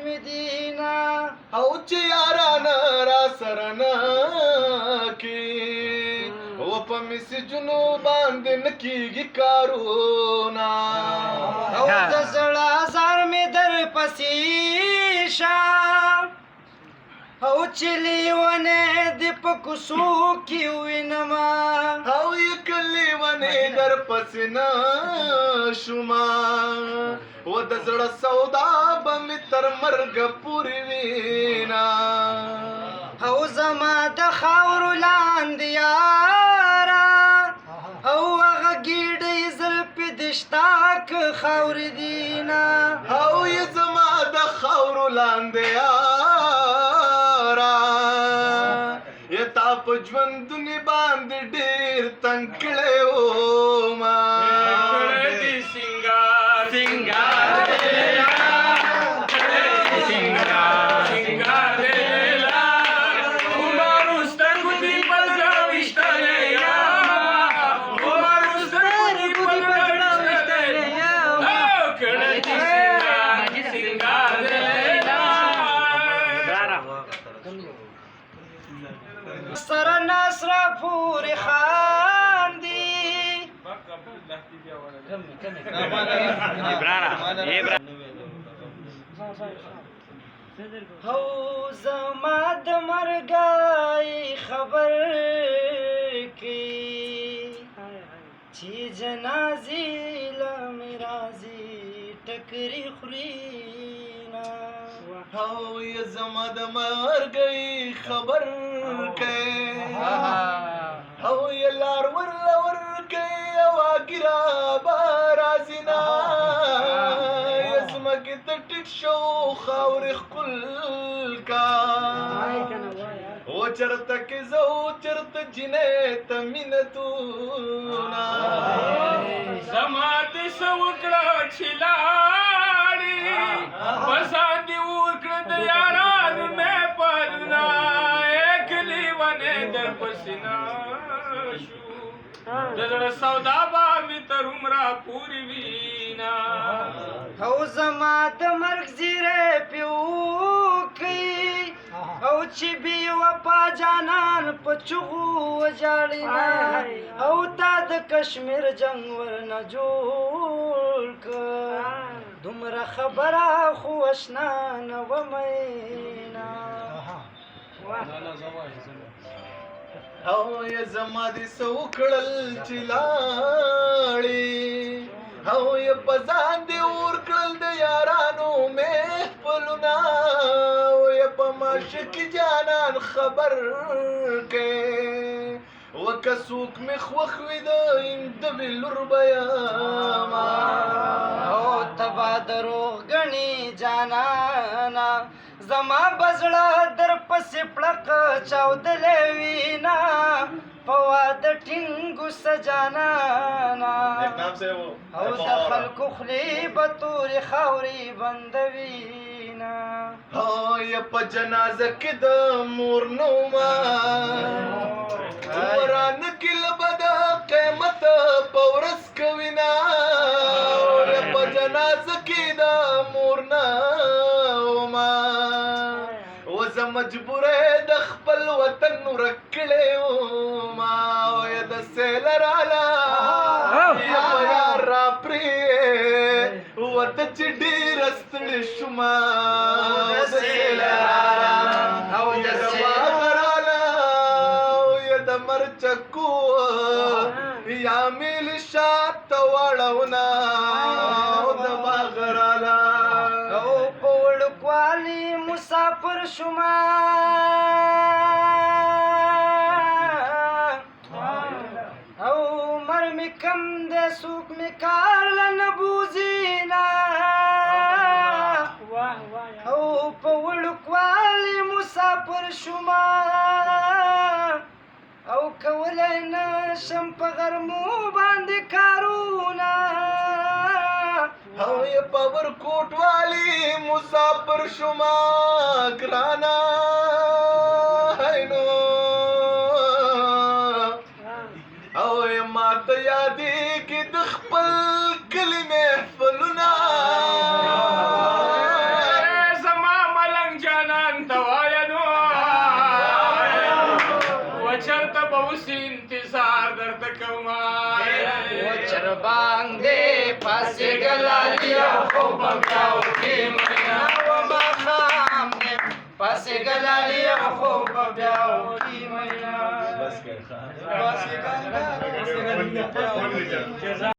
مې دینا او چې یارانه را سره نه کې او په مسجونو باندې نه کېږي کارونه او د زړه زار مې در پسې شه او چې لیونی دې په کوڅو کې وینمه او یې که لیونی در پسې نه شومه و د زړه سودا به مې تر مرګه پورې وینا او زما د خاورو لاندې یاره او هغه ګېډۍ زلفې دې شته که خاورې دینه او یې زما د خاورو لاندې یاره یې تا په ژوندونې باندې ډېر تنګ کړی وما سره ناصره پورې خاندي او زما د مرګای خبر کی چې جنازې له مې راځي ټکرې خورينا او یې زما د مرګۍ خبر کوي او یې لار ورله ورکوي او ګیره به راځي نه یې ځمکې ته ټیټ شو خاورې ښکل کا و چرته کې زه و چرته جینۍ ته مینتونه زما دې څه وکړه چې لاړې بسا دې وکړه د یارانو مې پلونه ایک لیونی در پسې نه شو د زړه سودا به مې تر عمره پورې وینا او زما د مرګ زیری پې وکړي او چې بې وفا جانان په چغو وژاړي او تا د کشمیر جنګ ورنه جوړ کړ دومره خبره خو اشنا نه ومینا او یې زما دې څه وکړل چې لاړې او یې په ځان دې اور کړل د یارانو محفلونه او یې په معشوقي جانان خبر کوي وکه څوک مې خوښ وي د هندوې لور به یمه او تبا دروغ ګڼي جانانا زما بزړه در پسې پړق چاودلی وینا په واده ټینګو سجانانا او د خلکو خولې به تورې خاورې بندوینا او یې په جنازه کې د مور نومه ورانه کې له بده قیمت په ورځ کوینه یې په جنازه کې د مور نومه و زه مجبوره د خپل وطن ورک کړی وما او یې د سیله راله یې په یار راپرې وته چې ډېره ستړې شومه د سیله راله او یې د باغ راله او یې د مرچکو یا میل شاته واړونه او د باغ راله او په وړوکوالي مسافر شوما او مر مې کم دی څوک مې کار له نه بوځینا او په وړوکوالي مسافر شوما او کولی نه شم په غرمو باندې کارونه او یې په ورکوټ والی مسافر شوما ګرانه هینو او یې ماته یادېږي د خپل کلي محفلونه زما اوس انتظار درته کومه و چربان دې پاسې ګلالیا خوب بیا وکړي مینا و ماښام دې پاسې ګلالیا خوب بیا وکړي مینا بس کړه پاسې ګلالیا